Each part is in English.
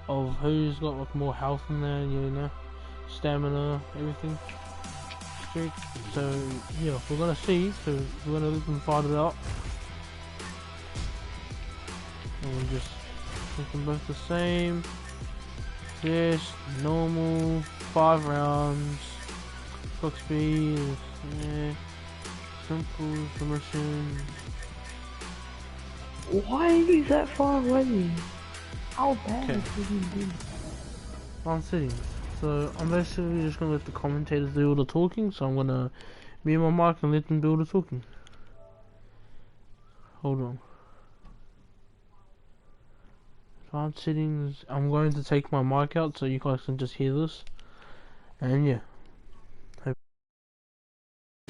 of who's got like more health in there, you know, stamina, everything. So yeah, we're gonna see. So we're gonna let them fight it out, and we'll just make them both the same. This normal 5 rounds. Clock speed, yeah. Simple submission. Why are you that far away? How bad is it? On settings. So I'm basically just gonna let the commentators do all the talking. So I'm gonna mute my mic and let them do all the talking. Hold on. Advanced settings. I'm going to take my mic out so you guys can just hear this. And yeah.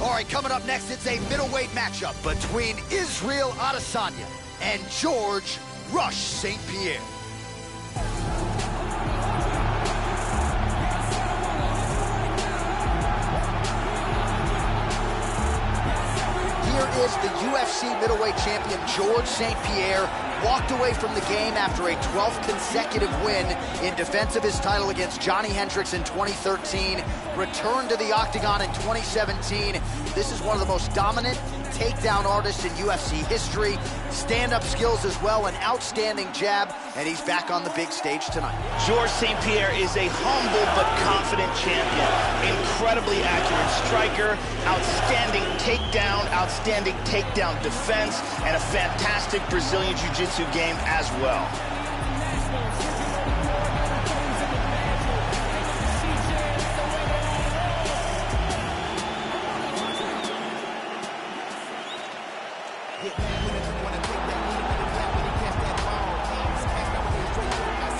Alright, coming up next, it's a middleweight matchup between Israel Adesanya and George Rush St-Pierre. Here is the UFC middleweight champion George St-Pierre. Walked away from the game after a 12th consecutive win in defense of his title against Johnny Hendricks in 2013. Returned to the octagon in 2017. This is one of the most dominant takedown artists in UFC history. Stand-up skills as well, an outstanding jab, and he's back on the big stage tonight. George St-Pierre is a humble but confident champion. Incredibly accurate striker, outstanding takedown defense, and a fantastic Brazilian Jiu-Jitsu game as well.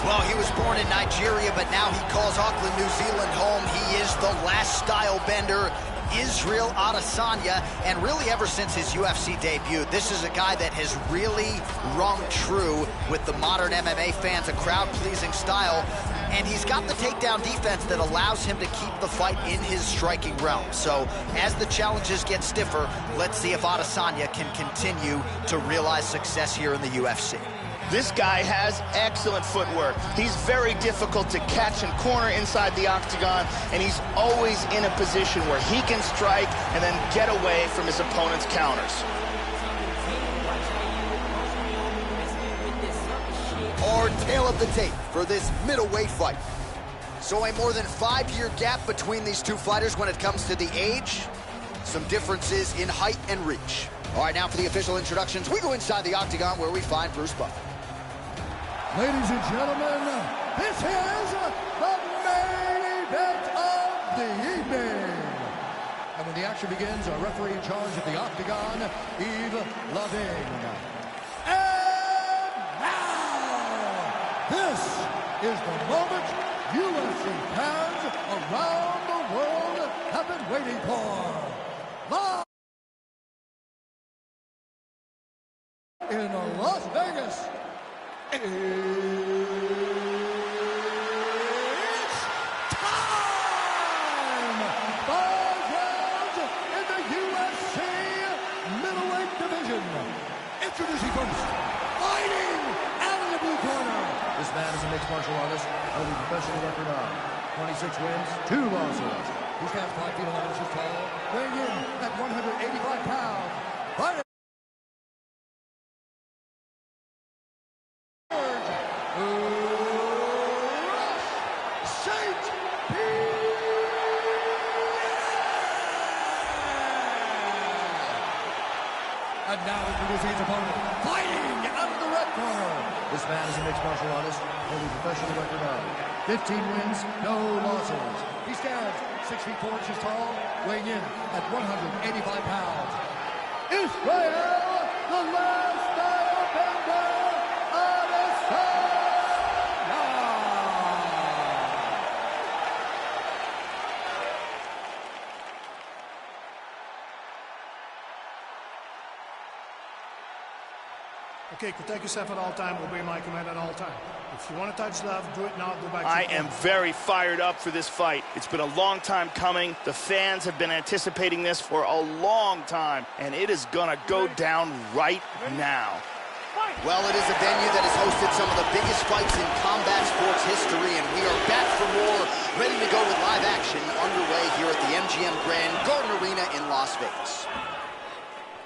Well, he was born in Nigeria, but now he calls Auckland, New Zealand home. He is the last style bender, Israel Adesanya, and really ever since his UFC debut, this is a guy that has really rung true with the modern MMA fans, a crowd-pleasing style, and he's got the takedown defense that allows him to keep the fight in his striking realm. So as the challenges get stiffer, let's see if Adesanya can continue to realize success here in the UFC. This guy has excellent footwork. He's very difficult to catch and corner inside the octagon, and he's always in a position where he can strike and then get away from his opponent's counters. Our tail of the tape for this middleweight fight. So a more than 5-year gap between these two fighters when it comes to the age. Some differences in height and reach. All right, now for the official introductions, we go inside the octagon where we find Bruce Buffer. Ladies and gentlemen, this is the main event of the evening. And when the action begins, our referee in charge of the octagon, Yves Lavigne. And now, this is the moment UFC fans around the world have been waiting for. Live in Las Vegas. It's time! 5 rounds in the UFC middleweight division. Introducing first, fighting out of the blue corner. This man is a mixed martial artist, holding a professional record of 26 wins, 2 losses. He stands 5 feet 11 inches tall, weighing in at 185 pounds. Fighting and now introducing his opponent, fighting out of the red corner. This man is a mixed martial artist, holding a professional record of 15 wins, no losses. He stands 6 feet 4 inches tall, weighing in at 185 pounds. Israel, the last style bender, Adesanya. Okay, protect yourself at all time, obey my command at all time. If you want to touch love, do it now, go back to I am very fired up for this fight. It's been a long time coming. The fans have been anticipating this for a long time, and it is gonna go down right now. Well, it is a venue that has hosted some of the biggest fights in combat sports for more. Ready to go with live action underway here at the MGM Grand Garden Arena in Las Vegas.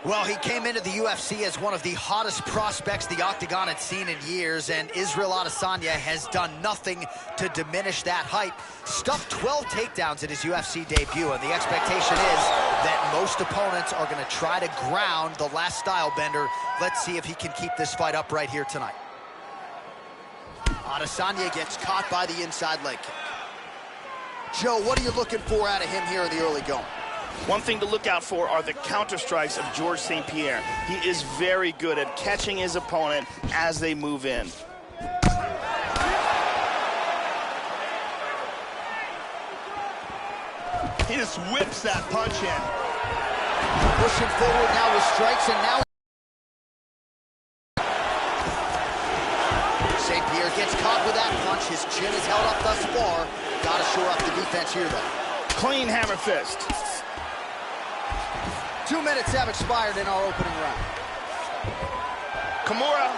Well, he came into the UFC as one of the hottest prospects the Octagon had seen in years, and Israel Adesanya has done nothing to diminish that hype. Stuffed 12 takedowns in his UFC debut, and the expectation is that most opponents are going to try to ground the last style bender. Let's see if he can keep this fight up right here tonight. Adesanya gets caught by the inside leg kick. Joe, what are you looking for out of him here in the early going? One thing to look out for are the counter strikes of Georges St-Pierre. He is very good at catching his opponent as they move in. He just whips that punch in. Pushing forward now with strikes, and now St-Pierre gets caught with that punch. His chin is held up thus far. Got to shore up the defense here, though. Clean hammer fist. 2 minutes have expired in our opening round. Kimura.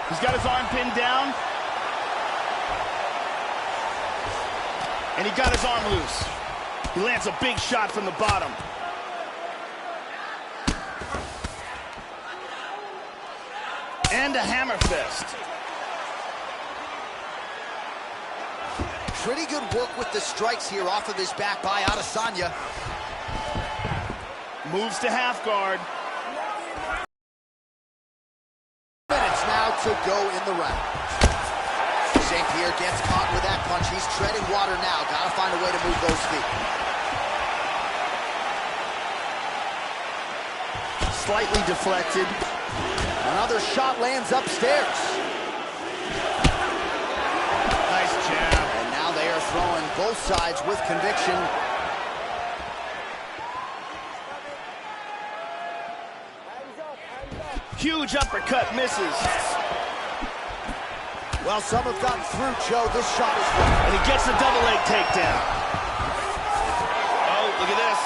He's got his arm pinned down. And he got his arm loose. He lands a big shot from the bottom. And a hammer fist. Pretty good work with the strikes here off of his back by Adesanya. Moves to half guard. Minutes now to go in the round. St-Pierre gets caught with that punch. He's treading water now. Gotta find a way to move those feet. Slightly deflected. Another shot lands upstairs. Nice jab. They are throwing both sides with conviction. Huge uppercut misses. Well, some have gotten through, Joe. This shot is one. And he gets a double leg takedown. Oh, look at this.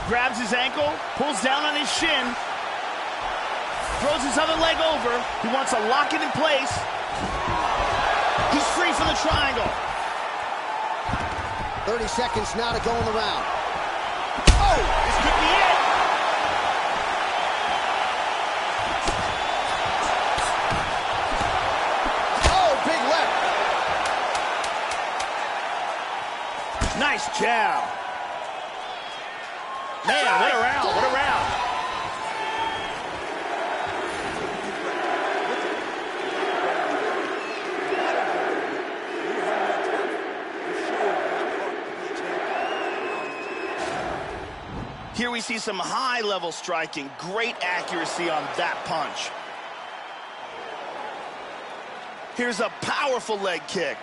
Grabs his ankle, pulls down on his shin, throws his other leg over. He wants to lock it in place. He's free from the triangle. 30 seconds now to go in the round. Oh, this could be it. Oh, big left. Nice jab. Man, what a round, what a round. Here we see some high-level striking, great accuracy on that punch. Here's a powerful leg kick.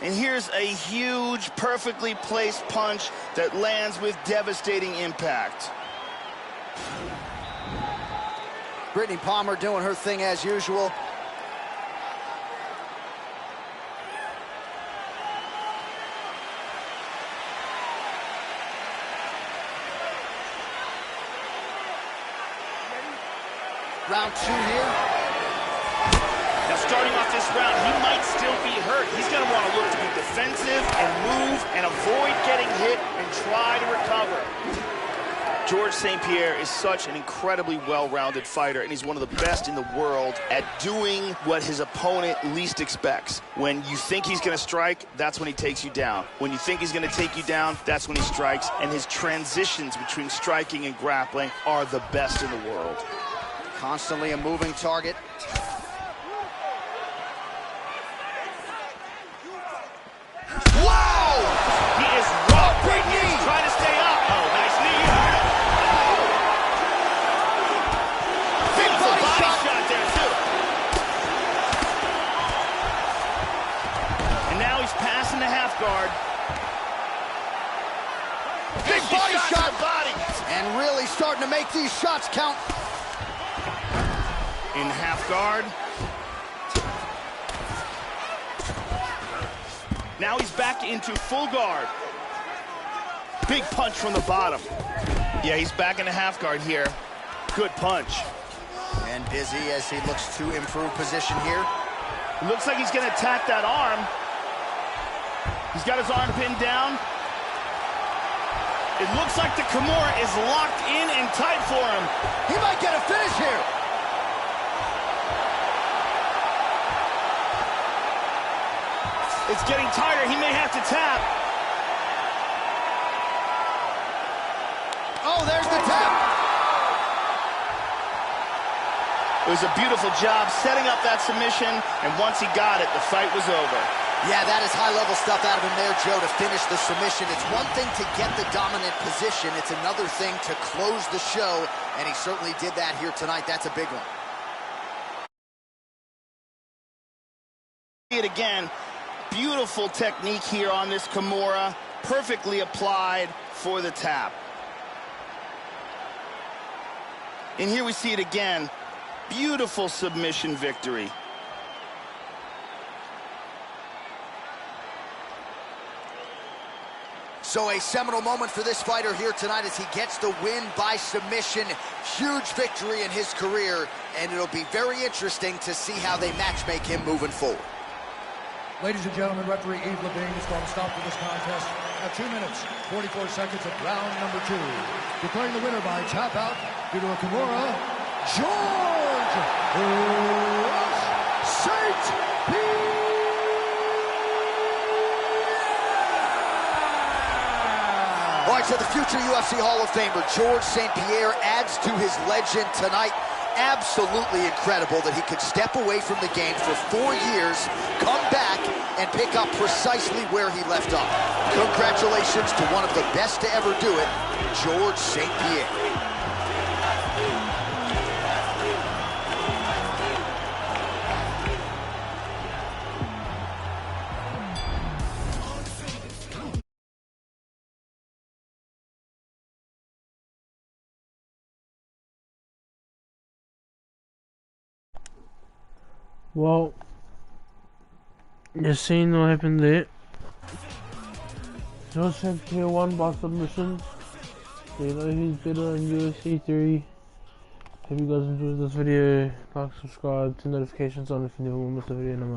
And here's a huge, perfectly placed punch that lands with devastating impact. Brittany Palmer doing her thing as usual. Round 2 here. Now starting off this round, he might still be hurt. He's going to want to look to be defensive and move and avoid getting hit and try to recover. Georges St-Pierre is such an incredibly well-rounded fighter, and he's one of the best in the world at doing what his opponent least expects. When you think he's going to strike, that's when he takes you down. When you think he's going to take you down, that's when he strikes, and his transitions between striking and grappling are the best in the world. Constantly a moving target. Wow! He is rough right here. He's trying to stay up. Oh, nice knee. Big body shot there, too. And now he's passing the half guard. Big body shot. Body. And really starting to make these shots count. In half guard. Now he's back into full guard. Big punch from the bottom. Yeah, he's back in the half guard here. Good punch. And busy as he looks to improve position here. It looks like he's going to attack that arm. He's got his arm pinned down. It looks like the Kimura is locked in and tight for him. He might get a finish here. It's getting tighter. He may have to tap. Oh, there's the tap. It was a beautiful job setting up that submission, and once he got it, the fight was over. Yeah, that is high-level stuff out of him there, Joe, to finish the submission. It's one thing to get the dominant position. It's another thing to close the show, and he certainly did that here tonight. That's a big one. See it again. Beautiful technique here on this Kimura. Perfectly applied for the tap. And here we see it again. Beautiful submission victory. So a seminal moment for this fighter here tonight as he gets the win by submission. Huge victory in his career, and it'll be very interesting to see how they matchmake him moving forward. Ladies and gentlemen, referee Yves Levine is going to stop for this contest at 2 minutes, 44 seconds of round number 2. Declaring the winner by tap out due to a Kimura, George ST-PIERRE. All right, so the future UFC Hall of Famer, George ST-PIERRE, adds to his legend tonight. Absolutely incredible that he could step away from the game for 4 years, come back, and pick up precisely where he left off. Congratulations to one of the best to ever do it, George ST-PIERRE. Well, you've seen what happened there. George ST-PIERRE won by submission. So you know he's better in UFC 3. Hope you guys enjoyed this video. Like, subscribe, turn notifications on if you never want to miss a video.